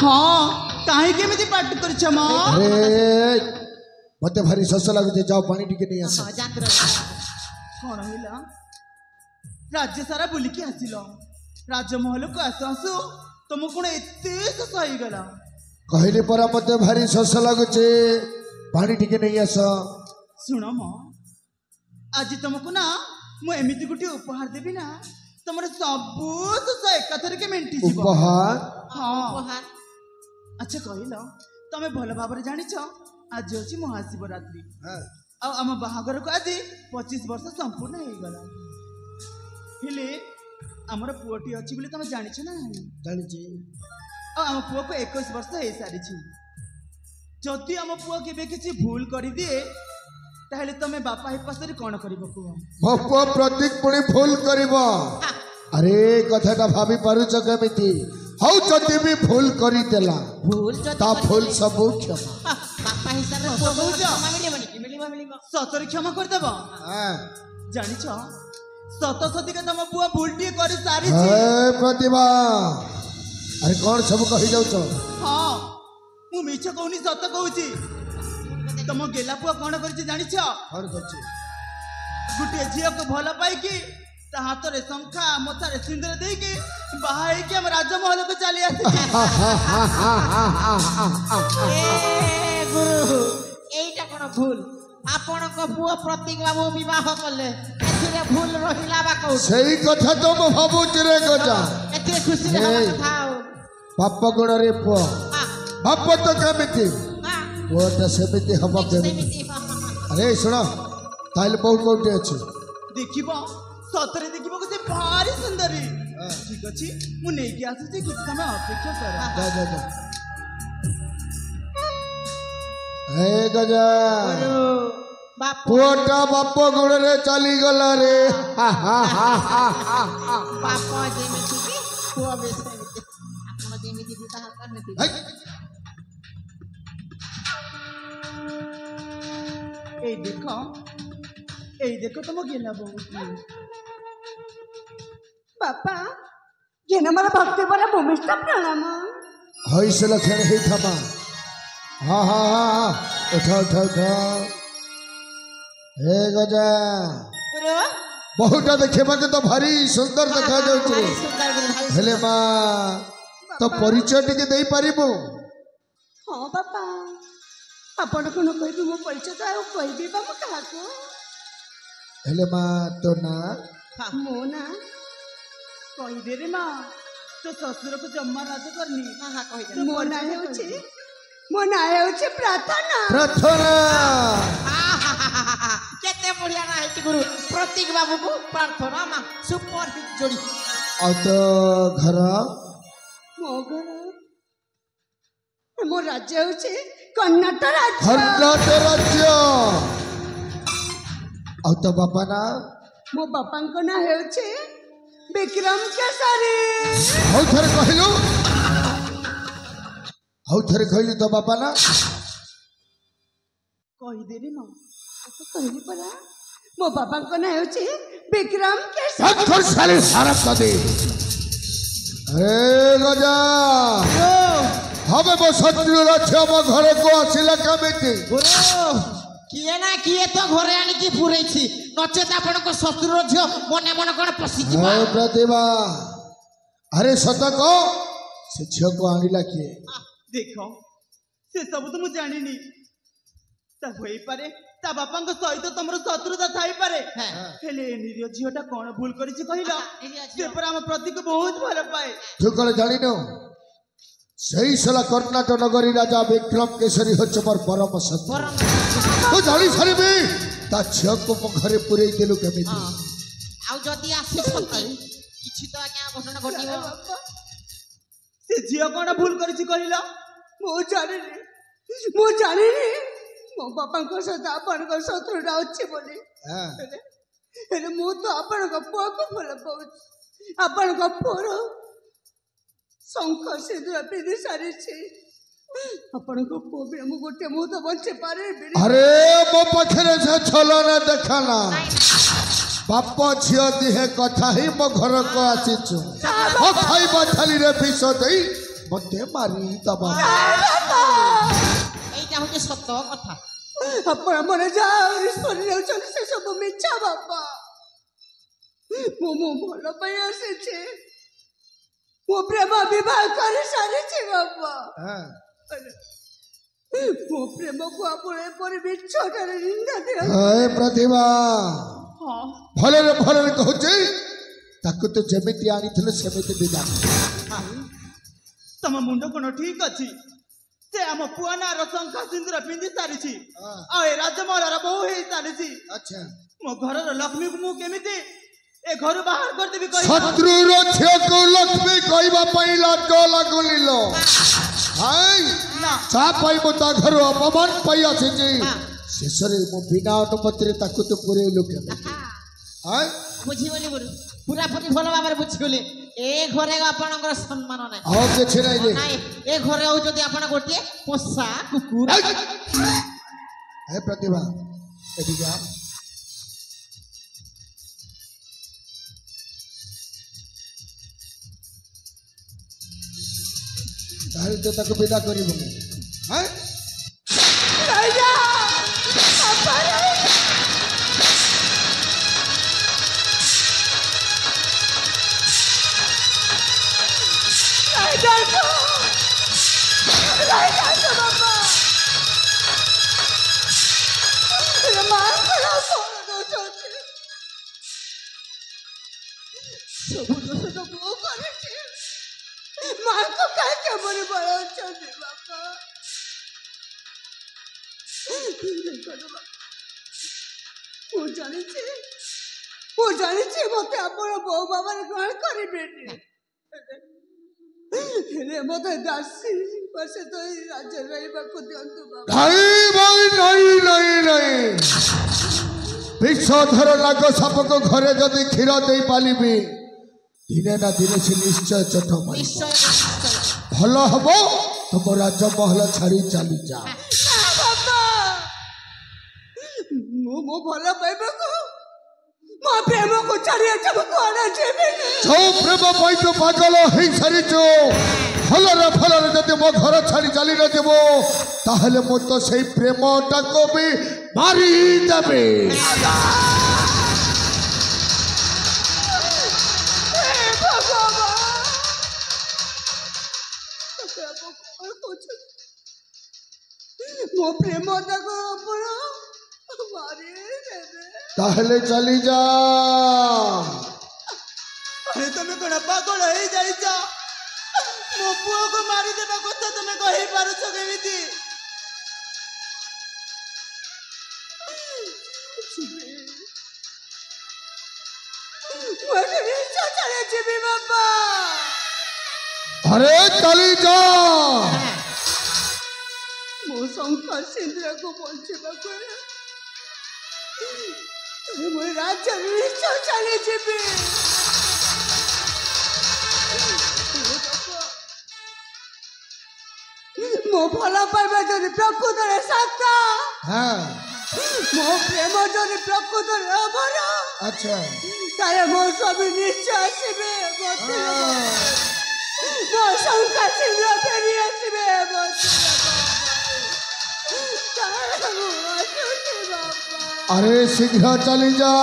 हाँ काहे केमिति पाठ करछ म अरे मते भारी शस लागुचे जाओ पानी टिके नहीं आस कौन होला राज्य सारा बुलिकी आसिलो राजमहल को आसु आसु तुम कौन एते शस होई गला कहले परा मते भारी शस लागुचे पानी टिके नहीं आस सुन म आज तुमको ना मु एमिति गुटी उपहार देबी ना तुमर सबु शस एकाथरे के मेंटी जीव उपहार हाँ उपहार अच्छा कहलो तमे भल भाबरे जानिछ आज होची महाशिवरात्रि आ आम बाहागर को आज 25 वर्ष संपूर्ण हो गला हेले हमर पुओटी अछि बोली तमे जानिछ ना जानिछि आ आम पुओ को 21 वर्ष हो सारी छी जति आम पुओ केबे किछि भूल करि दिए ताहले तमे बापा हे पासरे कोन करिवो को बापा प्रतीक पुणी भूल करिवो अरे कथाटा भाभी पारुछ केमिति हौ जति भी भूल करि देला भूल ता भूल सब क्षमा बापा हिसाब रे को मिलिबो सतर क्षमा कर देबो हां जानिछ सत सती के तम बुआ भूलटी करि सारी छी ए प्रतिभा अरे कौन सब कहि जाउ छ हां मु मिछ कहूनी सत कहूची तम गेला पुआ कोन करिछि जानिछ कौन करछि गुटे झियो को भल पाई कि ता हाथ रे शंखा मोथा रे सिंदूर देई कि बाहाई के हम राजमहल को चली आसी ए गुरु एइटा कोन भूल आपण को पुओ प्रतीक बाबू विवाह करले एथिरे भूल रहिला बा कहू सही कथा तो म भाबुच रे गजा एथिरे खुशी रे कथा हो पाप गुण रे पो बाप तो केमिति वो त सेमिति हब केमिति अरे सुनो ताइल बहु कोटे अछि देखिबो सतरे देखिबो के भारी सुंदरी ठीक अछि मु नै के आसी जे किछ समय अपेक्षा कर जा जा जा हे गजा पुओटा बाप गुण रे चली गला रे बाप जेमिति की पुओ बेसेमिति आपण जेमिति विवाह करने ए देखो तुम गेला बहु बापा गेना मला भक्ति बरा भूमिष्ठ प्रणाम हईस लक्षण हे थमा हाँ हाँ हाँ उठा उठा उठा हे गजा गुरु बहुटा देखिबा के तो भारी सुंदर देखा जाउछ हेले मां तो परिचय टिके देई परिबो हाँ बापा आपण को न कहबी मो परिचय तो कहबी बा म कहा को हेले मां तो ना मो ना कहि दे रे मां तो ससुर को जम्मा राज करनी हां कहि दे मो ना हेउछि प्रार्थना प्रार्थना केते बढ़िया ना है गुरु प्रतीक बाबू को प्रार्थना मा सुपर हिट जोड़ी और तो घर मो घर मो राज्य हेउछि कर्नाटक राज्य और तो बापा ना मो बापा को ना हेउछि विक्रम केसरी हौ थरे कहलु हौ थरे कहलु तो बापा ना कहि दे रे मां तो कहली परा मो बापा को ना हेउछि विक्रम केसरी हथर साले सारा कदे अरे गजा हमें वो शत्रु रक्षा मो घरे को आसिला कमिति गुरु किए ना किए तो घरे आनी की पुरै छी नचेत आपण को शत्रु झ मने मन कोन पसी जीवा हे प्रतिभा अरे सतक से झियो को आनिला किए देखो से सब तो मु जानिनी ता होई पारे ता बापा को सहित तमरो शत्रुता थाई पारे हेले निरियो झियोटा कोन भूल करिछि कहिला से पर हम प्रतीक बहुत भल पाए तू कल जानिनो सही सला कर्नाटक नगरी राजा विक्रम केसरी होच मोर परम सत्य तू जानी छरिबी ता झियो को मो घरे पुरै देलु केमिति आउ जदी आसी सती किछि तो आज्ञा घटना घटिबो से झियो कोन भूल करिछि कहिला मो जानिनी मो बापा को सदा आपण को शत्रुता अछि बोली हेले मु तो आपण को पुआ को भल पाउछि आपण को पुरो शंख सिंदूर पिधि सारी छी आपण को पुबे मु गोटे मु तो बचे पारे अरे मो पखरे से छलना देखाना बाप झियो दिहे कथा ही मो घर को आसीछु ओ खाइबा थाली रे विष देई मते मारी दबा এইটা হচ্ছে সত্য কথা ଆପଣ ମନେ ଯାହା ଶୁଣି ନେଉଛନ୍ତି ସେ ସବୁ ମିଛ ବାପା ମୁଁ ଭଲ ପାଇଁ ଆସିଛି ମୁଁ ପ୍ରେମ ବିବାହ କରି ସାରିଛି ବାପା ମୋ ପ୍ରେମକୁ ଆପଣ ଏପରି ମିଛଟାରେ ନିନ୍ଦା ଦିଅନ୍ତି ପ୍ରତିଭା ଭଲରେ ଭଲରେ କହୁଛି ତାକୁ ତୁ ଯେମିତି ଆଣିଥିଲୁ ସେମିତି ବିଦା ତମ ମୁଣ୍ଡ କଣ ଠିକ ଅଛି ସେ ଆମ ପୁଅ ନାଁର ଶଙ୍ଖା ସିନ୍ଦୁର ପିନ୍ଧି ସାରିଛି ଆଉ ଏ ରାଜମହଲର ବୋହୂ ହେଇ ସାରିଛି ମୋ ଘରର ଲକ୍ଷ୍ମୀକୁ ମୁଁ କେମିତି ଏ ଘରୁ ବାହାର କରିଦେବି ଶତ୍ରୁର ଝିଅକୁ ଲକ୍ଷ୍ମୀ କହିବା ପାଇଁ ଲାଜ ଲାଗୁନି ଲୋ ଚା ପାଇଁ ମୁଁ ତା ଘରୁ ଅପମାନ ପାଇ ଆସିଛି ଶେଷରେ ମୁଁ ବିନା ଅନୁମତିରେ ତାକୁ ତୁ ପୁରେଇଲୁ କେମିତି ବୁଝିଗଲି ପୁରାପୁରି ଭଲ ଭାବରେ ବୁଝିଗଲି ଏ ଘରେ ଆପଣଙ୍କର ସମ୍ମାନ ନାହିଁ ଆଉ କିଛି ନାହିଁ ଏ ଘରେ ହଉଛନ୍ତି ଆପଣ ଗୋଟିଏ ପୋଷା କୁକୁର ହେ ପ୍ରତିଭା ଏଠି ଯା ତାହେଲେ ତୁ ତାକୁ ବିଦା କରିବୁନି ସବୁ ଦୋଷ ତ ମୁଁ କରିଛି ମାଙ୍କୁ କାହିଁକି ଏପରି ବଳଉଛନ୍ତି ବାପା ମୁଁ ଜାଣିଛି ମତେ ଆପଣ ବୋଉ ବାବାରେ ଗ୍ରହଣ କରିବେନି ହେଲେ ମତେ ଦାସୀ ସହିତ ରାଜ୍ୟ ରହିବାକୁ ଦିଅନ୍ତୁ ବିଷଧର ନାଗ ସାପକୁ ଘରେ ଯଦି କ୍ଷୀର ଦେଇ ପାରିବି ଦିନେ ନା ଦିନେ ସେ ନିଶ୍ଚୟ ଚଟ ଭଲ ହବ ତୁମ ରାଜମହଲ ଛାଡି ଚାଲି ଯା ମୁଁ ଭଲ ପାଇବାକୁ ମୋ ପ୍ରେମକୁ ଛାଡି ଯୋଉ ପ୍ରେମ ପାଇଁ ତୁ ପାଗଳ ହେଇ ସାରିଛୁ ଭଲରେ ଭଲରେ ଯଦି ମୋ ଘର ଛାଡି ଚାଲି ନଯିବୁ ତାହେଲେ ମୁଁ ତ ସେଇ ପ୍ରେମଟାକୁ ବି ମାରିଦେବି ମୋ ପ୍ରେମଟାକୁ ଆପଣ ମାରିଦେବେ ତାହେଲେ ଚାଲି ଯା ତମେ କଣ ପାଗଳ ହେଇଯାଇଛ ମୋ ପୁଅକୁ ମାରିଦେବା କଥା ତମେ କହିପାରୁଛ କେମିତି ଯିବି ବାପା अरे चली जा ମୋ ଶଙ୍ଖ ସିନ୍ଦୁରକୁ ବଞ୍ଚିବାକୁ ମୁଁ ରାଜ୍ୟରୁ ନିଶ୍ଚୟ ଚାଲିଯିବି ମୋ ଭଲ ପାଇବା ଯଦି ପ୍ରକୃତରେ ସତ ମୋ ପ୍ରେମ ଯଦି ପ୍ରକୃତରେ ଅମର अच्छा ତାହେଲେ ମୋ ସ୍ୱାମୀ ନିଶ୍ଚୟ ଆସିବେ ମୋ ଶଙ୍ଖ ସିନ୍ଦୁର ଫେରି ଆସିବେ अरे शीघ्र चली जा